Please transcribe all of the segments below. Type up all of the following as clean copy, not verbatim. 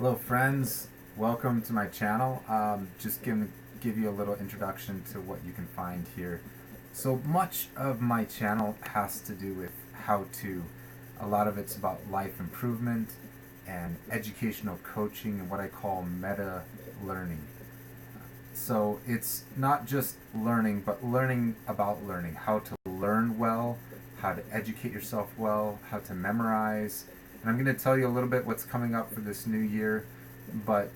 Hello friends, welcome to my channel. Just give you a little introduction to what you can find here. So much of my channel has to do with how to. A lot of it's about life improvement and educational coaching and what I call meta learning. So it's not just learning, but learning about learning, how to learn well, how to educate yourself well, how to memorize. And I'm going to tell you a little bit what's coming up for this new year, but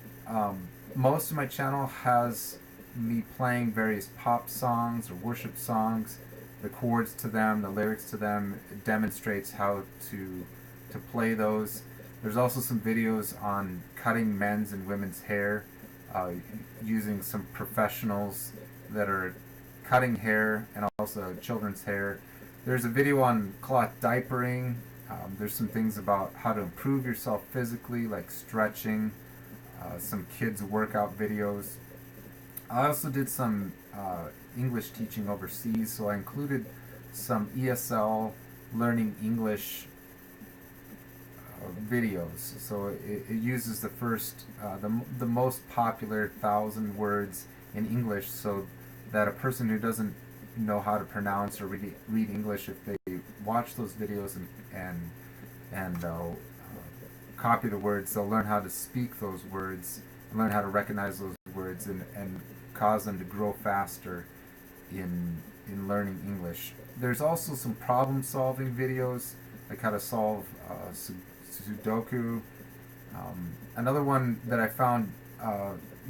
most of my channel has me playing various pop songs or worship songs, the chords to them, the lyrics to them. It demonstrates how to play those. There's also some videos on cutting men's and women's hair, using some professionals that are cutting hair and also children's hair. There's a video on cloth diapering. There's some things about how to improve yourself physically, like stretching, some kids workout videos. I also did some English teaching overseas, so I included some ESL learning English videos. So it uses the first, the most popular 1,000 words in English, so that a person who doesn't know how to pronounce or read English, if they watch those videos and copy the words, they'll learn how to speak those words, learn how to recognize those words, and cause them to grow faster in learning English. There's also some problem-solving videos, like how to solve Sudoku. Another one that I found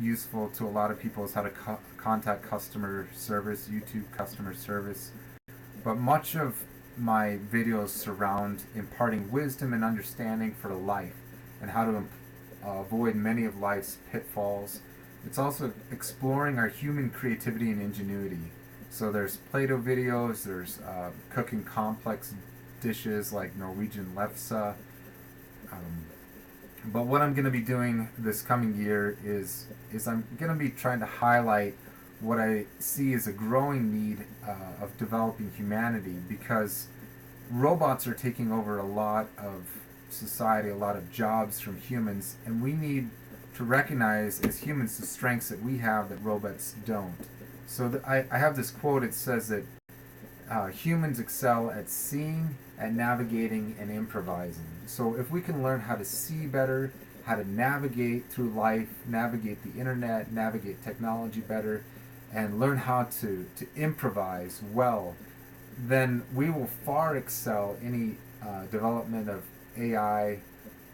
useful to a lot of people is how to contact customer service, YouTube customer service. But much of my videos surround imparting wisdom and understanding for life and how to avoid many of life's pitfalls. It's also exploring our human creativity and ingenuity. So there's play-doh videos, there's cooking complex dishes like Norwegian Lefse. But what I'm going to be doing this coming year is I'm going to be trying to highlight what I see as a growing need of developing humanity, because robots are taking over a lot of society, a lot of jobs from humans, and we need to recognize as humans the strengths that we have that robots don't. So I have this quote. It says that humans excel at seeing, at navigating, and improvising. So if we can learn how to see better, how to navigate through life, navigate the internet, navigate technology better, and learn how to improvise well, then we will far excel any development of AI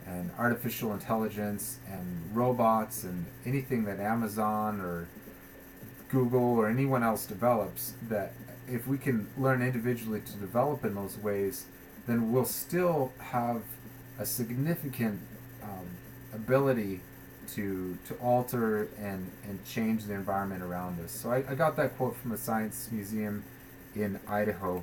and artificial intelligence and robots and anything that Amazon or Google or anyone else develops. That if we can learn individually to develop in those ways, then we'll still have a significant ability to alter and change the environment around us. So I got that quote from the Science Museum in Idaho.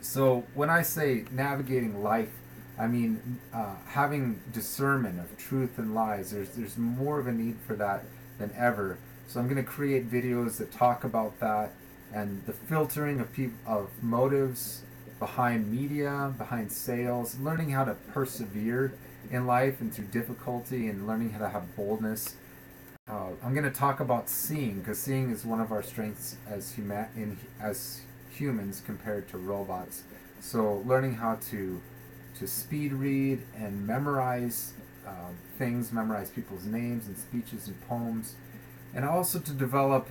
So when I say navigating life, I mean having discernment of truth and lies. There's more of a need for that than ever. So I'm going to create videos that talk about that and the filtering of motives behind media, behind sales, learning how to persevere in life and through difficulty, and learning how to have boldness. I'm going to talk about seeing, because seeing is one of our strengths as humans compared to robots. So learning how to speed read and memorize things, memorize people's names and speeches and poems, and also to develop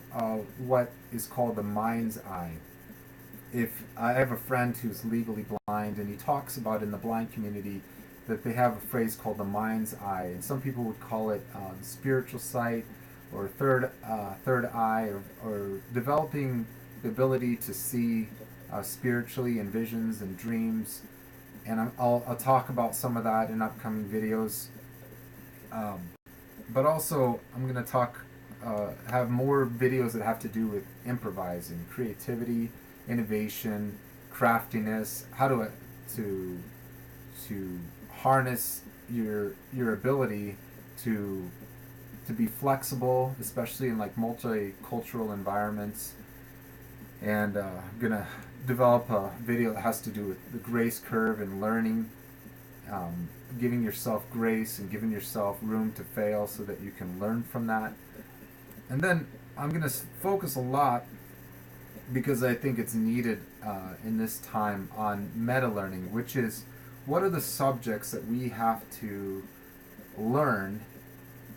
what is called the mind's eye. If I have a friend who's legally blind, and he talks about in the blind community that they have a phrase called the mind's eye, and some people would call it spiritual sight or third eye, or developing the ability to see spiritually in visions and dreams. And I'll talk about some of that in upcoming videos. But also I'm going to have more videos that have to do with improvising, creativity, innovation, craftiness, how to harness your ability to be flexible, especially in like multicultural environments. And I'm gonna develop a video that has to do with the grace curve and learning, giving yourself grace and giving yourself room to fail so that you can learn from that. And then I'm going to focus a lot, because I think it's needed in this time, on meta learning, which is what are the subjects that we have to learn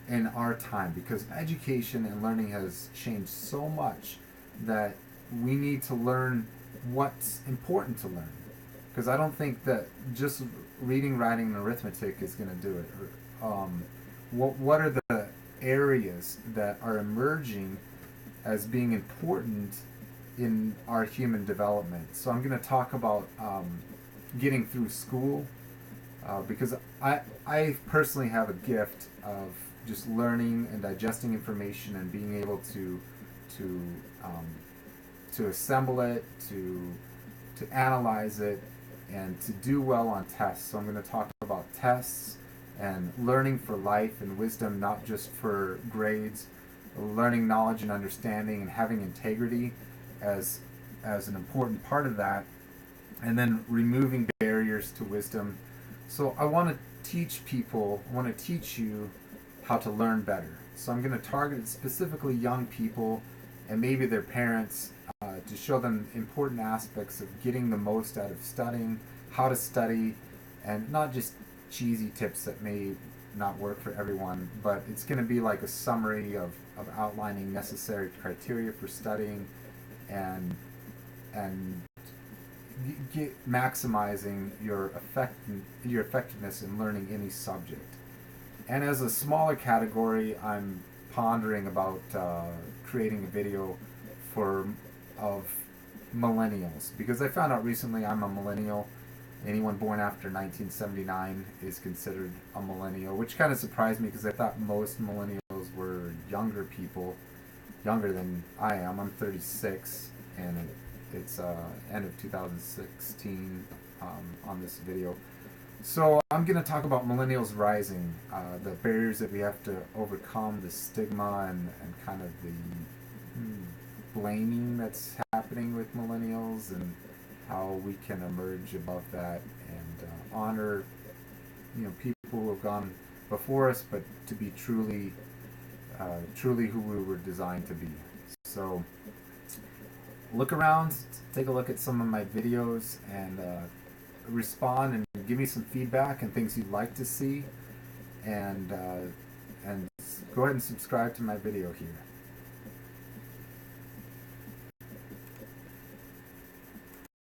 in our time, because education and learning has changed so much that we need to learn what's important to learn. Because I don't think that just reading, writing, and arithmetic is going to do it. What are the areas that are emerging as being important in our human development? So I'm going to talk about getting through school, because I personally have a gift of just learning and digesting information and being able to assemble it, to analyze it, and to do well on tests. So I'm going to talk about tests and learning for life and wisdom, not just for grades. Learning knowledge and understanding and having integrity as an important part of that, and then removing barriers to wisdom. So I want to teach people, I want to teach you how to learn better. So I'm going to target specifically young people and maybe their parents, to show them important aspects of getting the most out of studying, how to study, and not just cheesy tips that may not work for everyone, but it's going to be like a summary of outlining necessary criteria for studying, and maximizing your effectiveness in learning any subject. And as a smaller category, I'm pondering about creating a video of millennials, because I found out recently I'm a millennial. Anyone born after 1979 is considered a millennial, which kind of surprised me because I thought most millennials were younger people, younger than I am. I'm 36, and it's end of 2016 on this video. So I'm going to talk about millennials rising, the barriers that we have to overcome, the stigma, and kind of the blaming that's happening with millennials, and how we can emerge above that and honor, people who have gone before us, but to be truly who we were designed to be. So look around, take a look at some of my videos, and respond and give me some feedback and things you'd like to see, and go ahead and subscribe to my video here.